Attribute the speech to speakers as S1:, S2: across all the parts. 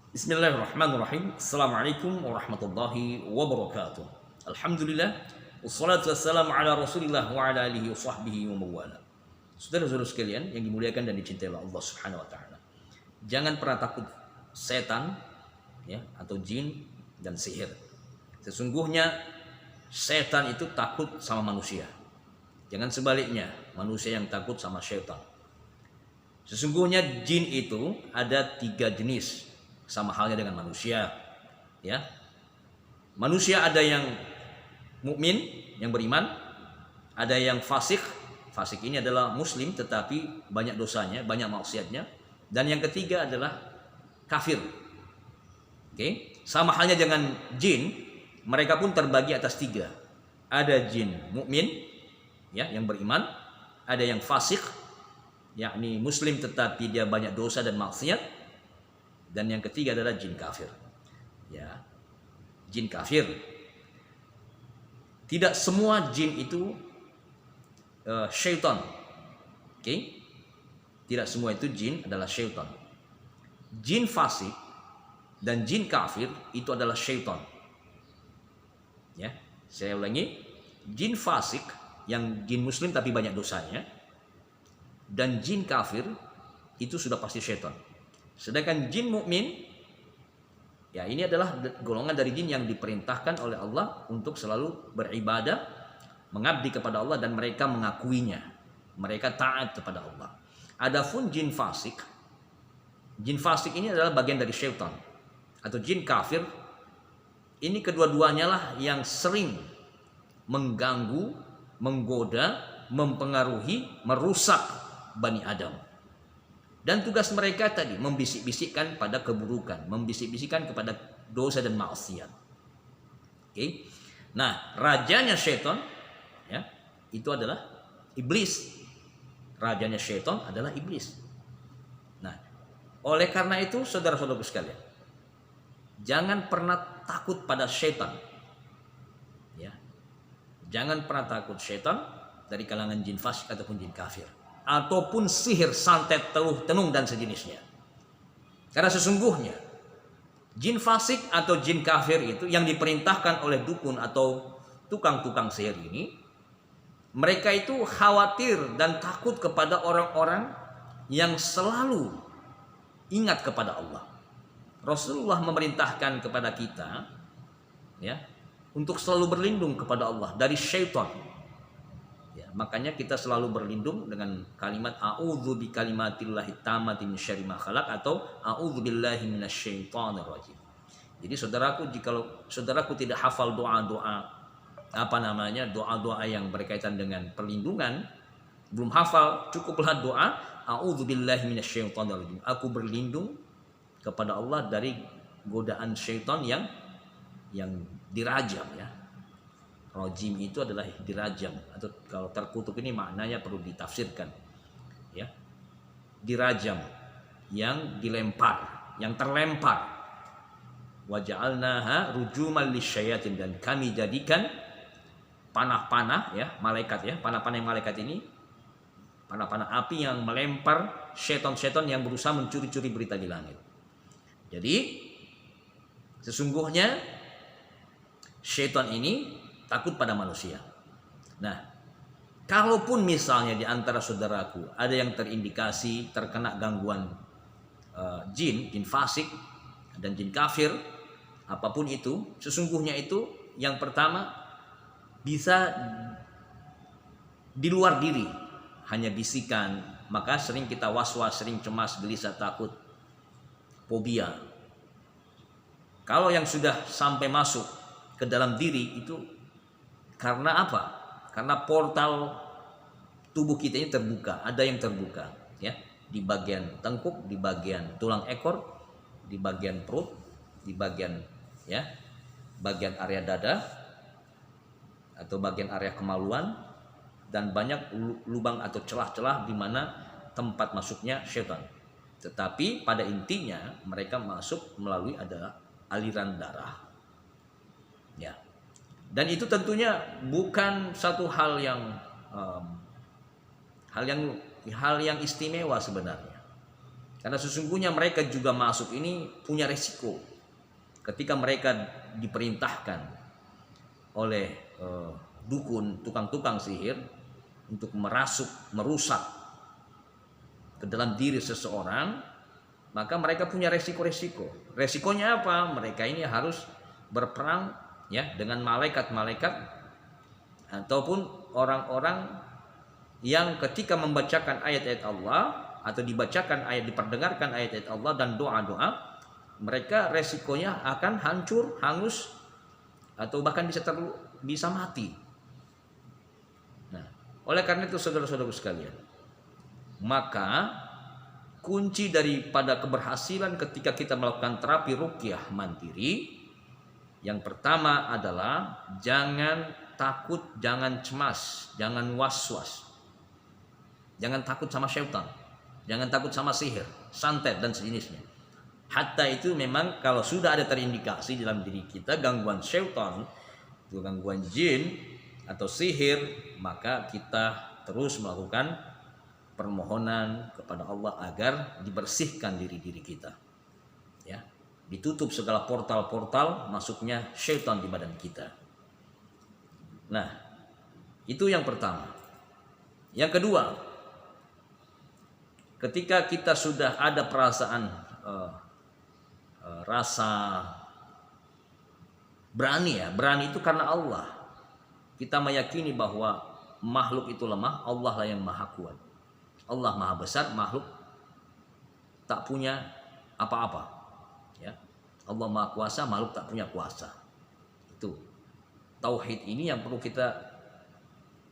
S1: Bismillahirrahmanirrahim. Assalamualaikum warahmatullahi wabarakatuh. Alhamdulillah. Wassalatu wassalamu ala rasulillah wa ala alihi wa sahbihi wa mawala. Saudara-saudara sekalian yang dimuliakan dan dicintai oleh Allah subhanahu wa ta'ala, jangan pernah takut setan ya, atau jin dan sihir. Sesungguhnya setan itu takut sama manusia. Jangan sebaliknya, manusia yang takut sama setan. Sesungguhnya jin itu ada 3 jenis, sama halnya dengan manusia. Ya, manusia ada yang mukmin, yang beriman, ada yang fasik. Fasik ini adalah muslim tetapi banyak dosanya, banyak maksiatnya. Dan yang ketiga adalah kafir. Oke, sama halnya dengan jin, mereka pun terbagi atas 3. Ada jin mukmin, ya, yang beriman, ada yang fasik, yakni muslim tetapi dia banyak dosa dan maksiat, dan yang ketiga adalah jin kafir. Ya, jin kafir. Tidak semua jin itu syaitan. Oke? Tidak semua itu jin adalah syaitan. Jin fasik dan jin kafir itu adalah syaitan. Ya, saya ulangi. Jin fasik yang jin muslim tapi banyak dosanya, dan jin kafir itu sudah pasti syaitan. Sedangkan jin mukmin, ya, ini adalah golongan dari jin yang diperintahkan oleh Allah untuk selalu beribadah, mengabdi kepada Allah, dan mereka mengakuinya. Mereka taat kepada Allah. Adapun jin fasik ini adalah bagian dari syaitan atau jin kafir. Ini kedua-duanya lah yang sering mengganggu, menggoda, mempengaruhi, merusak Bani Adam. Dan tugas mereka tadi membisik-bisikkan pada keburukan, membisik-bisikkan kepada dosa dan maksiat. Oke. Nah, rajanya syaitan, ya, itu adalah iblis. Rajanya syaitan adalah iblis. Nah, oleh karena itu saudara-saudaraku sekalian, jangan pernah takut pada syaitan. Ya. Jangan pernah takut syaitan dari kalangan jin fasik ataupun jin kafir, ataupun sihir, santet, teluh, tenung dan sejenisnya. Karena sesungguhnya jin fasik atau jin kafir itu yang diperintahkan oleh dukun atau tukang-tukang sihir ini, mereka itu khawatir dan takut kepada orang-orang yang selalu ingat kepada Allah. Rasulullah memerintahkan kepada kita, ya, untuk selalu berlindung kepada Allah dari syaitan. Ya, makanya kita selalu berlindung dengan kalimat a'udzu bikalimatillahi tammati min syarri ma khalaq atau a'udzu billahi minasyaitonir rajim. Jadi saudaraku, jikalau saudaraku tidak hafal doa-doa doa-doa yang berkaitan dengan perlindungan, belum hafal, cukuplah doa a'udzu billahi minasyaitonir rajim. Aku berlindung kepada Allah dari godaan syaitan yang dirajam, ya. Rajim itu adalah dirajam, atau kalau terkutuk ini maknanya perlu ditafsirkan, ya. Dirajam, yang dilempar, yang terlempar. Wa ja'alnaha rujuman lisyayatin, dan kami jadikan panah-panah, ya, malaikat, ya, panah-panah yang malaikat ini, panah-panah api yang melempar syaitan-syaitan yang berusaha mencuri-curi berita di langit. Jadi sesungguhnya syaitan ini takut pada manusia. Nah, kalaupun misalnya di antara saudaraku ada yang terindikasi terkena gangguan jin fasik dan jin kafir, apapun itu, sesungguhnya itu yang pertama bisa di luar diri, hanya bisikan, maka sering kita was-was, sering cemas, gelisah, takut, fobia. Kalau yang sudah sampai masuk ke dalam diri itu karena apa? Karena portal tubuh kita ini terbuka, ada yang terbuka, ya, di bagian tengkuk, di bagian tulang ekor, di bagian perut, di bagian, ya, bagian area dada atau bagian area kemaluan, dan banyak lubang atau celah-celah di mana tempat masuknya syaitan. Tetapi pada intinya mereka masuk melalui adalah aliran darah. Ya. Dan itu tentunya bukan satu hal yang istimewa sebenarnya. Karena sesungguhnya mereka juga masuk ini punya resiko. Ketika mereka diperintahkan oleh dukun, tukang-tukang sihir untuk merusak ke dalam diri seseorang, maka mereka punya resiko-resiko. Resikonya apa? Mereka ini harus berperang ya dengan malaikat-malaikat ataupun orang-orang yang ketika membacakan ayat-ayat Allah atau diperdengarkan ayat-ayat Allah dan doa-doa, mereka resikonya akan hancur, hangus, atau bahkan bisa mati. Nah, oleh karena itu saudara-saudaraku sekalian, maka kunci daripada keberhasilan ketika kita melakukan terapi ruqyah mandiri, yang pertama adalah jangan takut, jangan cemas, jangan was-was. Jangan takut sama syaitan, jangan takut sama sihir, santet dan sejenisnya. Hatta itu memang kalau sudah ada terindikasi dalam diri kita gangguan syaitan, gangguan jin atau sihir, maka kita terus melakukan permohonan kepada Allah agar dibersihkan diri kita. Ya, ditutup segala portal-portal masuknya syaitan di badan kita. Nah, itu yang pertama. Yang kedua, ketika kita sudah ada perasaan rasa berani, ya, berani itu karena Allah. Kita meyakini bahwa makhluk itu lemah, Allah lah yang maha kuat. Allah maha besar, makhluk tak punya apa-apa. Ya, Allah maha kuasa, makhluk tak punya kuasa. Itu tauhid ini yang perlu kita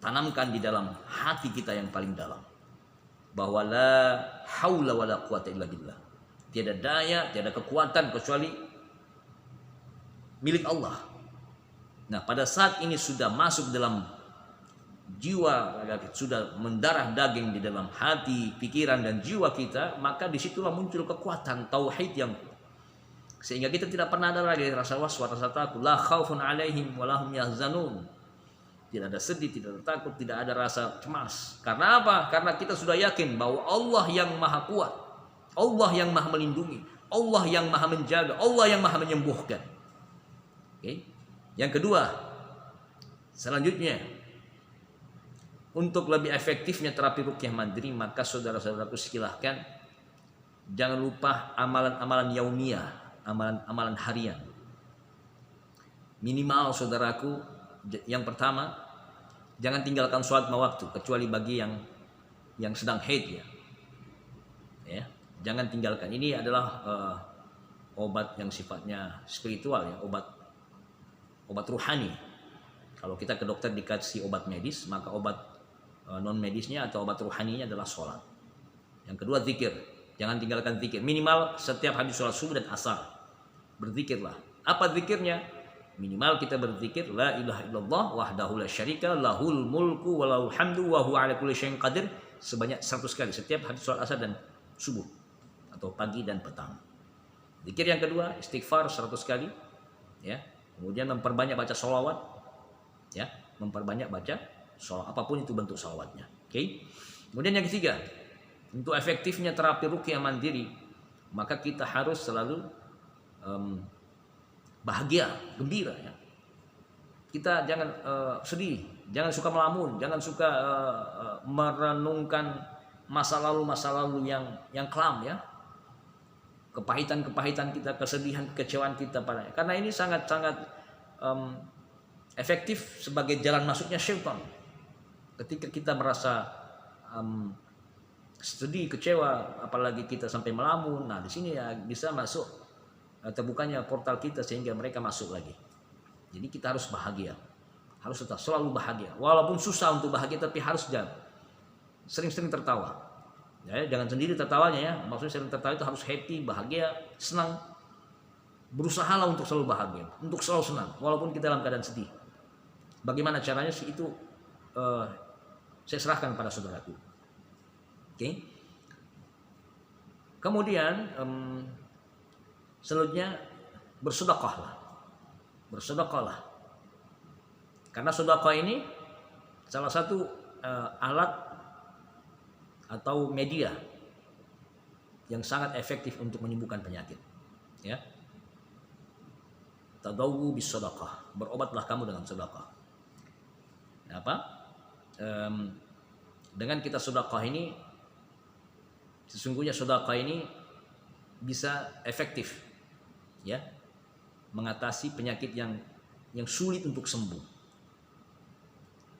S1: tanamkan di dalam hati kita yang paling dalam, bahwa la haula wala quwata illa billah. Tiada daya, tiada kekuatan kecuali milik Allah. Nah, pada saat ini sudah masuk dalam jiwa, sudah mendarah daging di dalam hati, pikiran dan jiwa kita, maka disitulah muncul kekuatan tauhid yang sehingga kita tidak pernah ada lagi rasa waswas, rasa takut. La khaufun alaihim wa lahum yahzanun. Tidak ada sedih, tidak ada takut, tidak ada rasa cemas. Karena apa? Karena kita sudah yakin bahwa Allah yang maha kuat, Allah yang maha melindungi, Allah yang maha menjaga, Allah yang maha menyembuhkan. Oke. Yang kedua, selanjutnya, untuk lebih efektifnya terapi ruqyah mandiri, maka saudara-saudaraku silahkan jangan lupa amalan-amalan yaumiyah, amalan-amalan harian. Minimal saudaraku, yang pertama, jangan tinggalkan sholat lima waktu kecuali bagi yang sedang haid, ya, jangan tinggalkan. Ini adalah obat yang sifatnya spiritual, ya, obat ruhani. Kalau kita ke dokter dikasih obat medis, maka obat non medisnya atau obat ruhaninya adalah sholat. Yang kedua, zikir. Jangan tinggalkan zikir. Minimal setiap habis sholat subuh dan asar berzikirlah. Apa zikirnya? Minimal kita berzikir la ilaha illallah wahdahu la syarika lahul mulku wa lahul hamdu wa huwa ala kulli syai'in qadir sebanyak 100 kali setiap habis sholat asar dan subuh atau pagi dan petang. Zikir yang kedua, istighfar 100 kali, ya. Kemudian memperbanyak baca sholawat, ya, memperbanyak baca sholawat, apapun itu bentuk sholawatnya. Oke. Kemudian yang ketiga, untuk efektifnya terapi ruqyah mandiri, maka kita harus selalu bahagia, gembira, ya. Kita jangan sedih, jangan suka melamun, jangan suka merenungkan masa lalu yang kelam, ya. Kepahitan kita, kesedihan, kekecewaan kita padanya. Karena ini sangat-sangat efektif sebagai jalan masuknya syaitan. Ketika kita merasa sedih, kecewa, apalagi kita sampai melamun, nah di sini ya bisa masuk terbukanya portal kita sehingga mereka masuk lagi. Jadi kita harus bahagia, harus tetap selalu bahagia. Walaupun susah untuk bahagia, tapi harus sering-sering tertawa. Ya, jangan sendiri tertawanya, ya. Maksudnya sering tertawa itu harus happy, bahagia, senang. Berusahalah untuk selalu bahagia, untuk selalu senang, walaupun kita dalam keadaan sedih. Bagaimana caranya sih itu? Saya serahkan pada saudaraku. Oke. Kemudian selanjutnya bersedekahlah. Karena sedekah ini salah satu alat atau media yang sangat efektif untuk menyembuhkan penyakit. Ya. Tadawu bis sadaqah, berobatlah kamu dengan sedekah. Dengan kita sedekah ini, sesungguhnya sedekah ini bisa efektif, ya, mengatasi penyakit yang sulit untuk sembuh.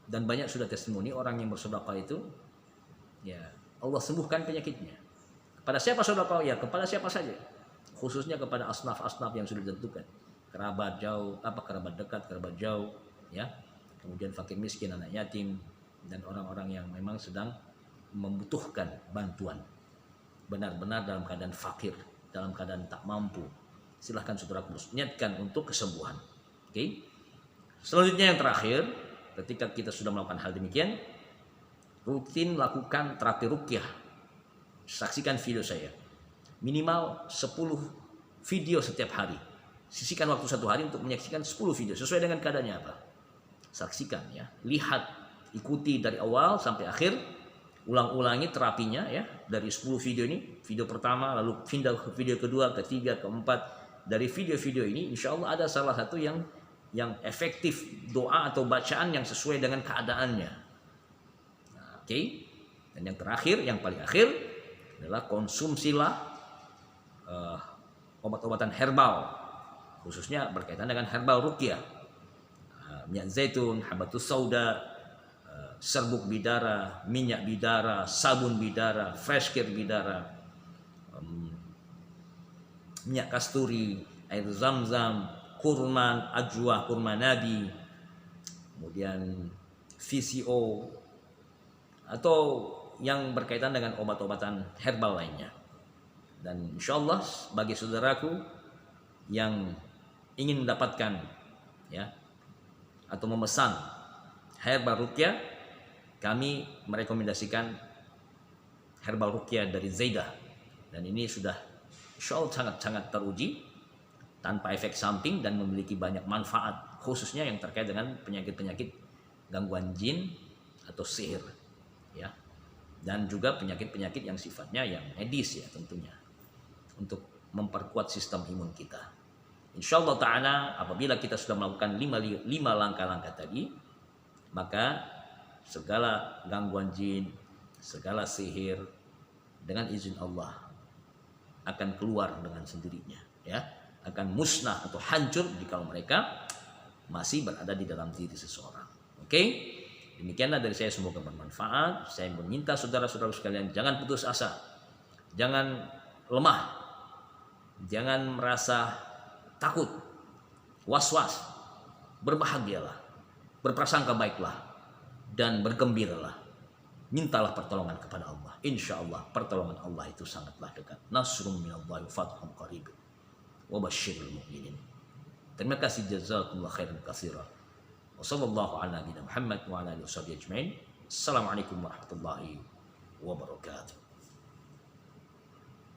S1: Dan banyak sudah testimoni orang yang bersedekah itu, ya, Allah sembuhkan penyakitnya. Kepada siapa sedekah? Ya, kepada siapa saja. Khususnya kepada asnaf-asnaf yang sudah ditentukan. Kerabat jauh, kerabat dekat, kerabat jauh, ya. Kemudian fakir miskin, anak yatim, dan orang-orang yang memang sedang membutuhkan bantuan. Benar-benar dalam keadaan fakir, dalam keadaan tak mampu. Silahkan saudaraku niatkan untuk kesembuhan. Oke. Selanjutnya yang terakhir, ketika kita sudah melakukan hal demikian, rutin lakukan terapi ruqyah. Saksikan video saya. Minimal 10 video setiap hari. Sisihkan waktu 1 hari untuk menyaksikan 10 video sesuai dengan keadaannya apa. Saksikan, ya. Lihat, ikuti dari awal sampai akhir. Ulang-ulangi terapinya, ya, dari 10 video ini. Video pertama, lalu pindah ke video kedua, ketiga, keempat. Dari video-video ini insya Allah ada salah satu yang efektif, doa atau bacaan yang sesuai dengan keadaannya. Nah, oke. Dan yang terakhir, yang paling akhir adalah konsumsilah obat-obatan herbal, khususnya berkaitan dengan herbal ruqyah. Minyak zaitun, habatus sauda, serbuk bidara, minyak bidara, sabun bidara, fresh care bidara, minyak kasturi, air zam-zam, kurman, ajwa, kurma nabi, kemudian VCO, atau yang berkaitan dengan obat-obatan herbal lainnya. Dan insya Allah bagi saudaraku yang ingin mendapatkan, ya, atau memesan herbal ruqyah, kami merekomendasikan herbal ruqyah dari Zaidah. Dan ini sudah insya Allah sangat-sangat teruji, tanpa efek samping dan memiliki banyak manfaat, khususnya yang terkait dengan penyakit-penyakit gangguan jin atau sihir, ya, dan juga penyakit-penyakit yang sifatnya yang medis, ya, tentunya untuk memperkuat sistem imun kita. Insya Allah Ta'ala apabila kita sudah melakukan 5 langkah-langkah tadi, maka segala gangguan jin, segala sihir dengan izin Allah akan keluar dengan sendirinya, ya, akan musnah atau hancur jika mereka masih berada di dalam diri seseorang. Oke? Demikianlah dari saya, semoga bermanfaat. Saya meminta saudara-saudara sekalian jangan putus asa, jangan lemah, jangan merasa takut, was-was, berbahagialah, berprasangka baiklah, dan bergembiralah. Mintalah pertolongan kepada Allah. Insya Allah pertolongan Allah itu sangatlah dekat. Nasrum minallahi wa fathun qarib. Wa basyiril mu'minin. Terima kasih, jazakumullah khairan katsira. Wa sallallahu ala nabiyina Muhammad wa ala alihi washabihi ajmain. Assalamualaikum warahmatullahi wabarakatuh.